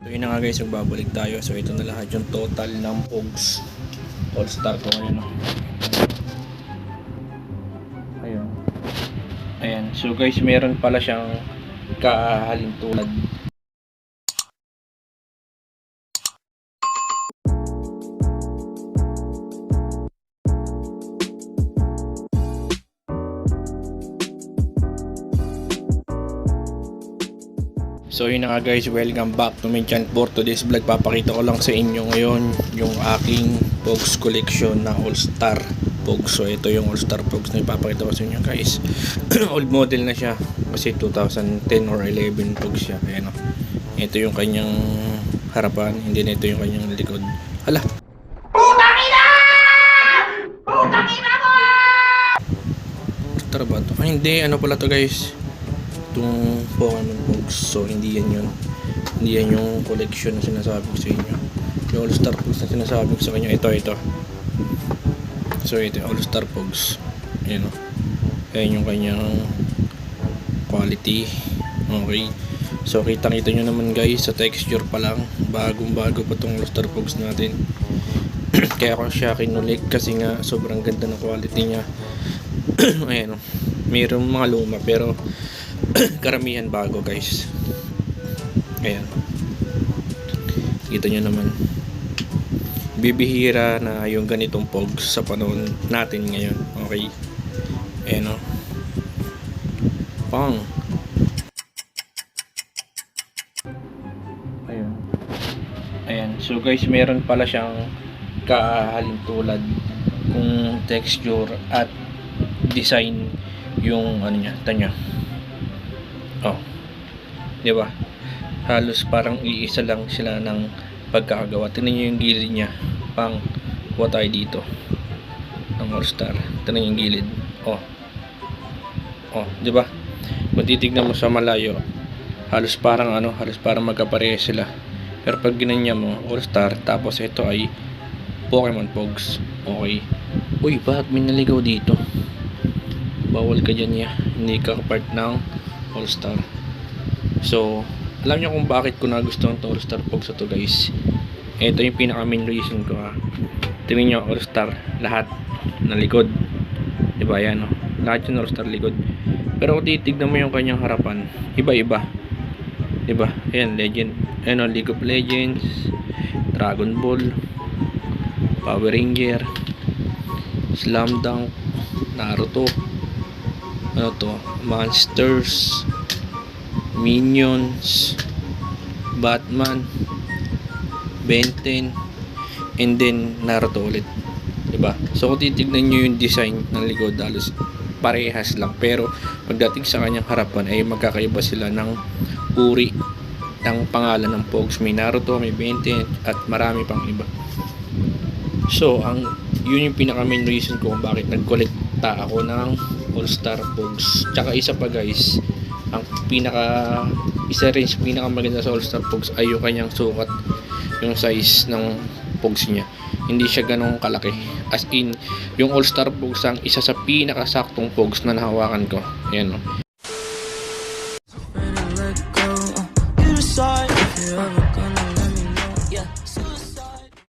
So yun na nga guys, magbabalik tayo. So ito na lahat yung total ng Pogs All Star ko ngayon. Ayun. Ayan. So guys, meron pala siyang kahalintulad. So yun na nga guys, welcome back to my channel. For today's vlog, papakita ko lang sa inyo ngayon yung aking Pogs collection na All Star Pogs. So ito yung All Star Pogs na ipapakita ko sa inyo guys. Old model na siya kasi 2010 or 11 Pogs siya. Ayan, ito yung kanyang harapan, hindi na ito yung kanyang likod. Hala, putang ina! Putang ina mo! Star ba ito? Ay hindi, ano pala to guys, itong Pokemon Pogs. So hindi yan yun, hindi yan yung collection na sinasabi ko sa inyo. Yung All Star Pogs na sinasabi ko sa inyo, ito. So ito yung All Star Pogs. Ayan o, ayan yung kanyang quality. Okay, so kita nyo naman guys, sa texture pa lang, bagong bago pa itong All Star Pogs natin. Kaya ako siya kinulik kasi nga sobrang ganda ng quality nya. Ayan o, mayroong mga luma pero karamihan bago guys. Ayan, kita nyo naman, bibihira na yung ganitong Pogs sa panahon natin ngayon. Okay, ayan o, pang ayan. So guys, meron pala siyang kahalintulad kung texture at design yung ano niya, tanya. Oh, di ba? Halos parang iisa lang sila ng pagkakagawa. Tingnan niyo yung gilid niya. Pang kuha tayo dito ng All Star. Tingnan niyo yung gilid. Oh, di ba? Kung titignan mo sa malayo, halos parang magkapareha sila. Pero pag ginanya mo All Star, tapos ito ay Pokemon Pogs. Okay. Uy, bakit may naligaw dito? Bawal ka dyan ya. Hindi ka part ng All Star. So, alam niyo kung bakit ko nagustuhan itong All Star Pogs ito guys. Ito yung pinaka main reason ko ha. Tingnan nyo, All Star lahat na likod, diba yan o? Lahat yung All Star likod. Pero kung titignan mo yung kanyang harapan, iba-iba, diba? Ayan, Legend, ayan o, League of Legends, Dragon Ball, Power Ranger, Slam Dunk, Naruto, ano to, Monsters, Minions, Batman, Ben 10, and then Naruto ulit, diba? So kung titignan nyo yung design ng likod, halos parehas lang, pero pagdating sa kanyang harapan ay magkakaiba sila ng uri ng pangalan ng Pogs. May Naruto, may Ben 10, at marami pang iba. So yun yung pinaka main reason ko kung bakit nagkolekta ako ng All Star Pogs. Tsaka isa pa guys, isa rin sa pinaka maganda sa All Star Pogs ay yung kanyang sukat, yung size ng Pogs niya. Hindi siya ganong kalaki. As in, yung All Star Pogs ang isa sa pinakasaktong Pogs na nahawakan ko. Ayan o.